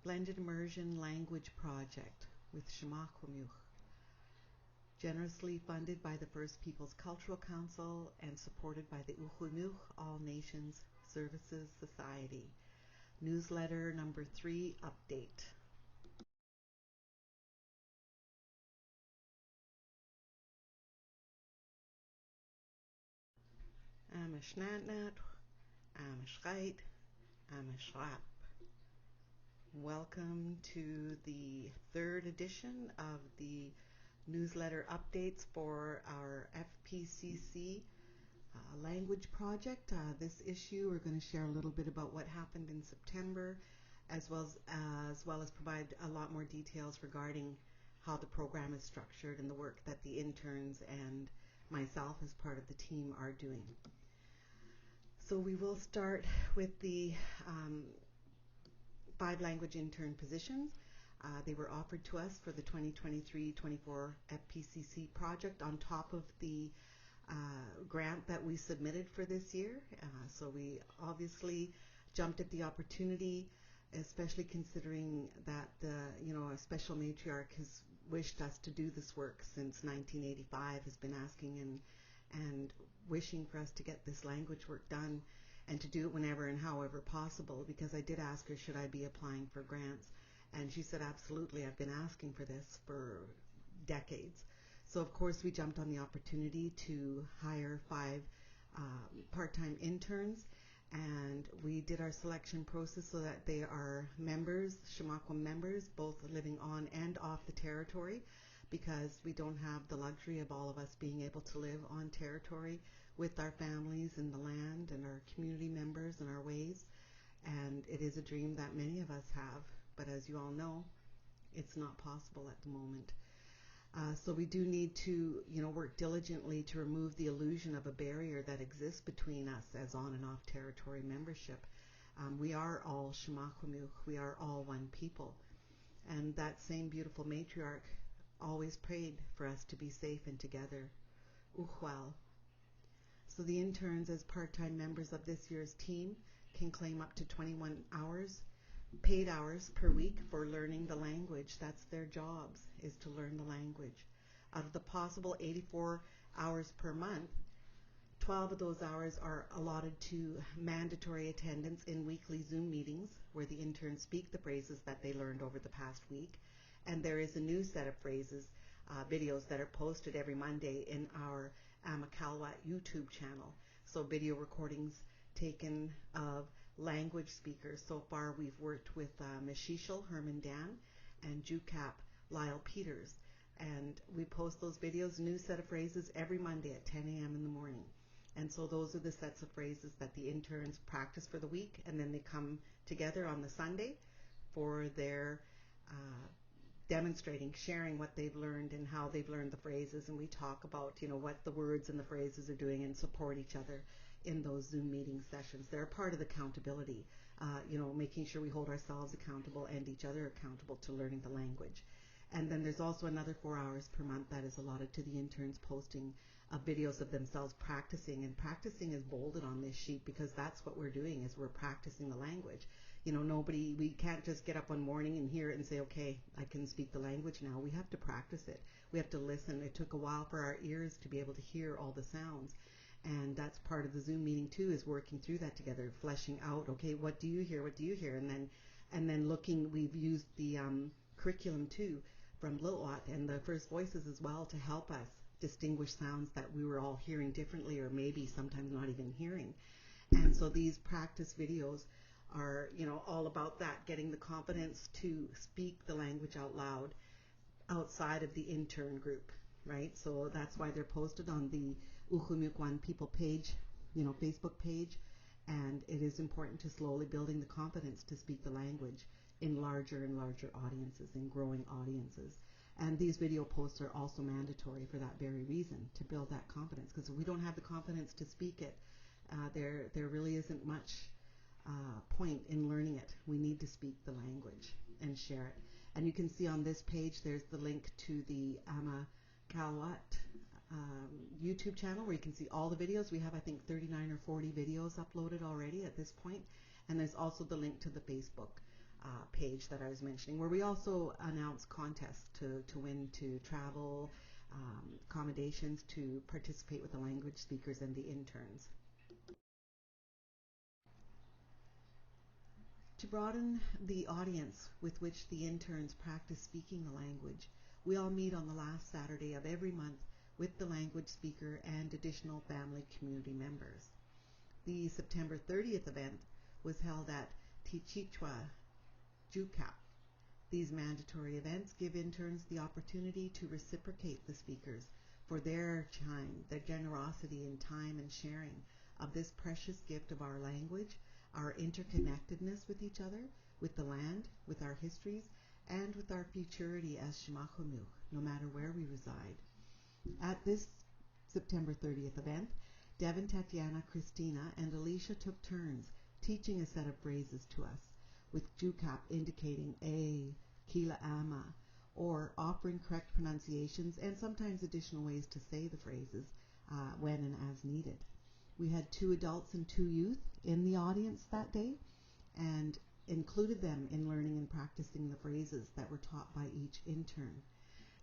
Blended Immersion Language Project with Shamakwamuk, generously funded by the First Peoples Cultural Council and supported by the Ukhumuk All Nations Services Society. Newsletter number 3 update. Amashnatnat, Amashrait, Amashrap. Welcome to the 3rd edition of the newsletter updates for our FPCC language project. This issue we're going to share a little bit about what happened in September, as well as provide a lot more details regarding how the program is structured and the work that the interns and myself as part of the team are doing. So we will start with the 5 language intern positions. They were offered to us for the 2023-24 FPCC project on top of the grant that we submitted for this year. So we obviously jumped at the opportunity, especially considering that a special matriarch has wished us to do this work since 1985, has been asking and wishing for us to get this language work done and to do it whenever and however possible, because I did ask her, should I be applying for grants? And she said, absolutely, I've been asking for this for decades. So of course we jumped on the opportunity to hire 5 part-time interns, and we did our selection process so that they are members, Shamakwam members, both living on and off the territory, because we don't have the luxury of all of us being able to live on territory with our families and the land and our community members and our ways. And it is a dream that many of us have, but as you all know, it's not possible at the moment. So we do need to, work diligently to remove the illusion of a barrier that exists between us as on and off territory membership. We are all Shamakwamuk, we are all one people. And that same beautiful matriarch always prayed for us to be safe and together. Ukhwal. So the interns, as part-time members of this year's team, can claim up to 21 hours, paid hours per week for learning the language. That's their jobs, is to learn the language. Out of the possible 84 hours per month, 12 of those hours are allotted to mandatory attendance in weekly Zoom meetings where the interns speak the phrases that they learned over the past week. And there is a new set of phrases, videos that are posted every Monday in our Amakalwat YouTube channel. So video recordings taken of language speakers. So far we've worked with Meshishal Herman Dan and Jukap Lyle Peters. And we post those videos, new set of phrases every Monday at 10 a.m. in the morning. And so those are the sets of phrases that the interns practice for the week, and then they come together on the Sunday for their demonstrating, sharing what they've learned and how they've learned the phrases, and we talk about what the words and the phrases are doing and support each other in those Zoom meeting sessions. They're part of the accountability, making sure we hold ourselves accountable and each other accountable to learning the language. And then there's also another 4 hours per month that is allotted to the interns posting videos of themselves practicing, and practicing is bolded on this sheet because that's what we're doing, is we're practicing the language. We can't just get up one morning and hear it and say, okay, I can speak the language now. We have to practice it. We have to listen. It took a while for our ears to be able to hear all the sounds. And that's part of the Zoom meeting too, is working through that together, fleshing out, okay, what do you hear? What do you hear? And then looking, we've used the curriculum too from Lilwat and the First Voices as well to help us distinguish sounds that we were all hearing differently, or maybe sometimes not even hearing. And so these practice videos are, all about that, getting the confidence to speak the language out loud outside of the intern group, right? So that's why they're posted on the Ukhumuk One People page, Facebook page, and it is important to slowly building the confidence to speak the language in larger and larger audiences and growing audiences. And these video posts are also mandatory for that very reason, to build that confidence, because if we don't have the confidence to speak it, there really isn't much point in learning it. We need to speak the language and share it. And you can see on this page there's the link to the Amakalwat YouTube channel where you can see all the videos. We have, I think, 39 or 40 videos uploaded already at this point. And there's also the link to the Facebook page that I was mentioning, where we also announce contests to win to travel, accommodations to participate with the language speakers and the interns. To broaden the audience with which the interns practice speaking the language, we all meet on the last Saturday of every month with the language speaker and additional family community members. The September 30th event was held at Tichichwa Jucap. These mandatory events give interns the opportunity to reciprocate the speakers for their time, their generosity in time and sharing of this precious gift of our language, our interconnectedness with each other, with the land, with our histories, and with our futurity as Shimahumuk, no matter where we reside. At this September 30th event, Devin, Tatiana, Christina, and Alicia took turns teaching a set of phrases to us, with Jucap indicating a, Kila ama, or offering correct pronunciations and sometimes additional ways to say the phrases when and as needed. We had 2 adults and 2 youth in the audience that day and included them in learning and practicing the phrases that were taught by each intern.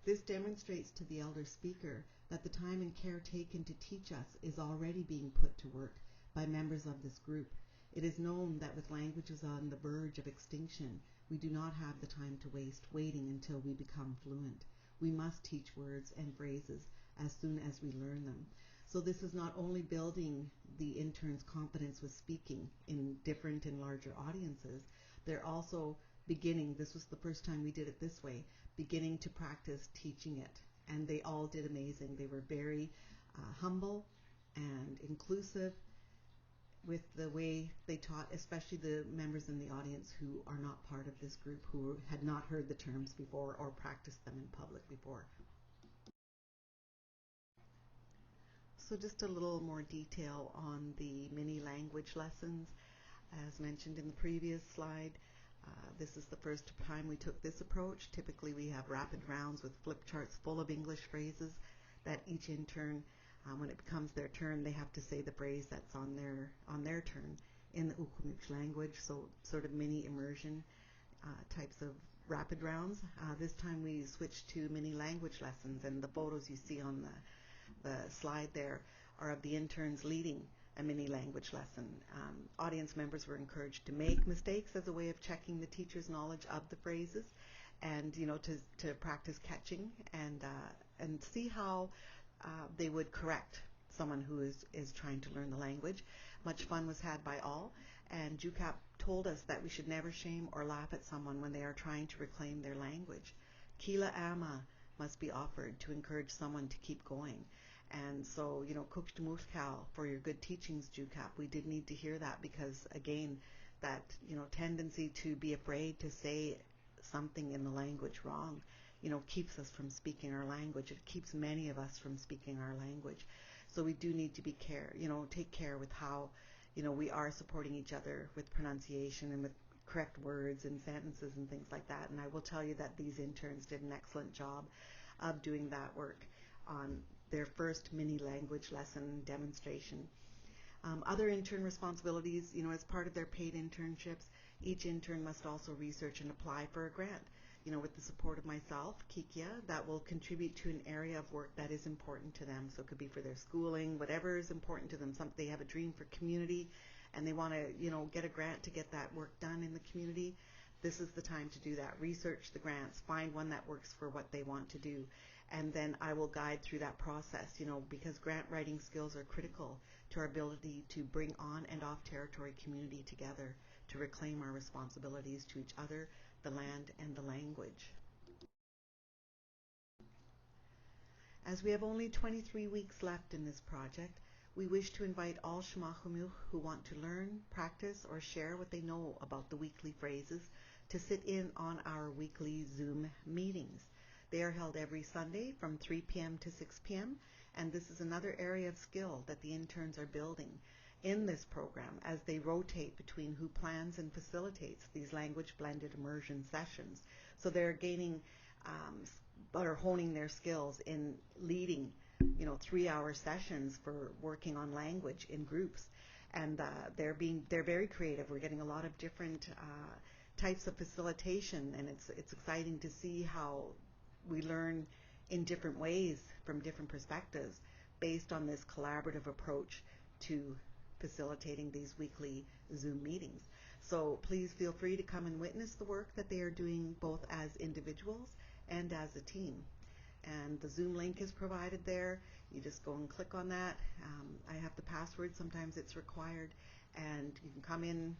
This demonstrates to the elder speaker that the time and care taken to teach us is already being put to work by members of this group. It is known that with languages on the verge of extinction, we do not have the time to waste waiting until we become fluent. We must teach words and phrases as soon as we learn them. So this is not only building the interns' confidence with speaking in different and larger audiences, they're also beginning, this was the first time we did it this way, beginning to practice teaching it. And they all did amazing. They were very humble and inclusive with the way they taught, especially the members in the audience who are not part of this group, who had not heard the terms before or practiced them in public before. So just a little more detail on the mini language lessons. As mentioned in the previous slide, this is the first time we took this approach. Typically we have rapid rounds with flip charts full of English phrases that each intern, when it becomes their turn, they have to say the phrase that's on their turn in the Ukhumuksh language, so sort of mini immersion types of rapid rounds. This time we switched to mini language lessons, and the photos you see on the slide there are of the interns leading a mini language lesson. Audience members were encouraged to make mistakes as a way of checking the teacher's knowledge of the phrases, and to practice catching and see how they would correct someone who is trying to learn the language. Much fun was had by all, and Jucap told us that we should never shame or laugh at someone when they are trying to reclaim their language. Kila ama must be offered to encourage someone to keep going. And so, Kukshtamuskal for your good teachings, Jucap. We did need to hear that because, again, that, tendency to be afraid to say something in the language wrong, keeps us from speaking our language. It keeps many of us from speaking our language. So we do need to take care with how, we are supporting each other with pronunciation and with correct words and sentences and things like that. And I will tell you that these interns did an excellent job of doing that work on their first mini language lesson demonstration. Other intern responsibilities, as part of their paid internships, each intern must also research and apply for a grant, with the support of myself, Kikia, that will contribute to an area of work that is important to them. So it could be for their schooling, whatever is important to them. They have a dream for community and they want to, get a grant to get that work done in the community. This is the time to do that. Research the grants, find one that works for what they want to do. And then I will guide through that process, because grant writing skills are critical to our ability to bring on and off territory community together to reclaim our responsibilities to each other, the land, and the language. As we have only 23 weeks left in this project, we wish to invite all Shimahumuk who want to learn, practice, or share what they know about the weekly phrases to sit in on our weekly Zoom meetings. They are held every Sunday from 3 p.m. to 6 p.m., and this is another area of skill that the interns are building in this program as they rotate between who plans and facilitates these language blended immersion sessions. So they're gaining or honing their skills in leading 3-hour sessions for working on language in groups, and they're very creative. We're getting a lot of different types of facilitation, and it's exciting to see how we learn in different ways from different perspectives based on this collaborative approach to facilitating these weekly Zoom meetings. So please feel free to come and witness the work that they are doing both as individuals and as a team. And the Zoom link is provided there. You just go and click on that. I have the password. Sometimes it's required. And you can come in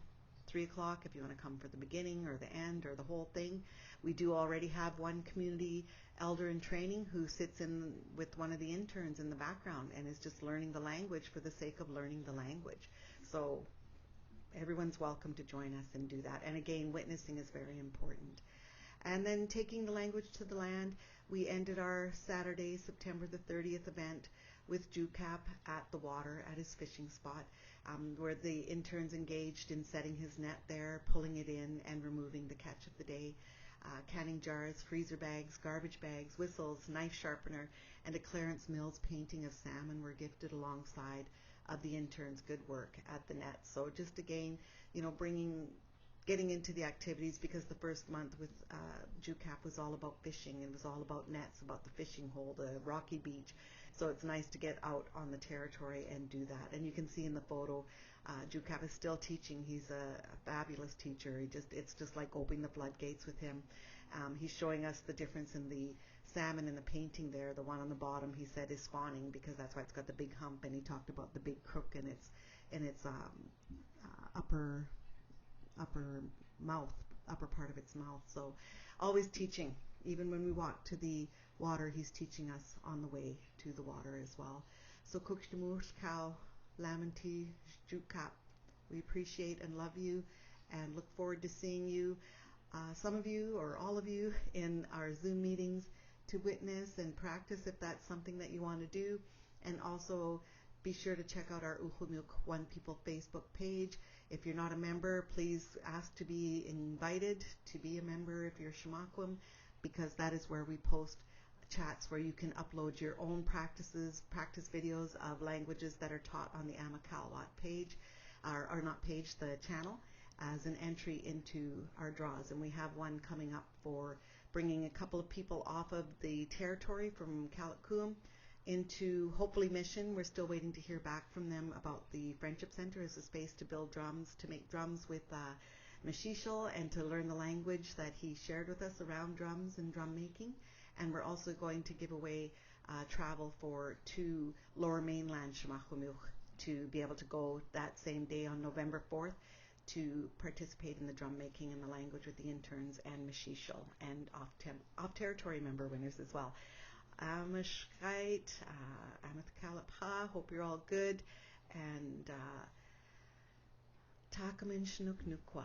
3 o'clock if you want to come for the beginning or the end or the whole thing. We do already have one community elder in training who sits in with one of the interns in the background and is just learning the language for the sake of learning the language. So everyone's welcome to join us and do that. And again, witnessing is very important. And then taking the language to the land, we ended our Saturday, September the 30th event with Jucap at the water at his fishing spot, where the interns engaged in setting his net there, pulling it in, and removing the catch of the day. Canning jars, freezer bags, garbage bags, whistles, knife sharpener, and a Clarence Mills painting of salmon were gifted alongside of the interns' good work at the net. So just again, getting into the activities, because the first month with Jucap was all about fishing. It was all about nets, about the fishing hole, the rocky beach. So it's nice to get out on the territory and do that. And you can see in the photo, Jucap is still teaching. He's a fabulous teacher. It's just like opening the floodgates with him. He's showing us the difference in the salmon in the painting there. The one on the bottom, he said, is spawning because that's why it's got the big hump. And he talked about the big crook in its upper part of its mouth. So always teaching. Even when we walk to the water, he's teaching us on the way to the water as well. So Kukshtamush Kau Lamanti Jucap, we appreciate and love you and look forward to seeing you, some of you or all of you, in our Zoom meetings to witness and practice if that's something that you want to do. And also be sure to check out our Uhumilk One People Facebook page. If you're not a member, please ask to be invited to be a member if you're Shamakwam, because that is where we post chats where you can upload your own practice videos of languages that are taught on the Amakalwat page, or not page, the channel, as an entry into our draws. And we have one coming up for bringing a couple of people off of the territory from Kalakkuam into hopefully Mission. We're still waiting to hear back from them about the Friendship Center as a space to build drums, to make drums with Mashishal, and to learn the language that he shared with us around drums and drum making. And we're also going to give away travel for 2 Lower Mainland Shamahumiuch to be able to go that same day on November 4th to participate in the drum making and the language with the interns and Mashishal, and off-territory member winners as well. Amashkite, Amath hope you're all good, and Takamin Shnuk Nukwa.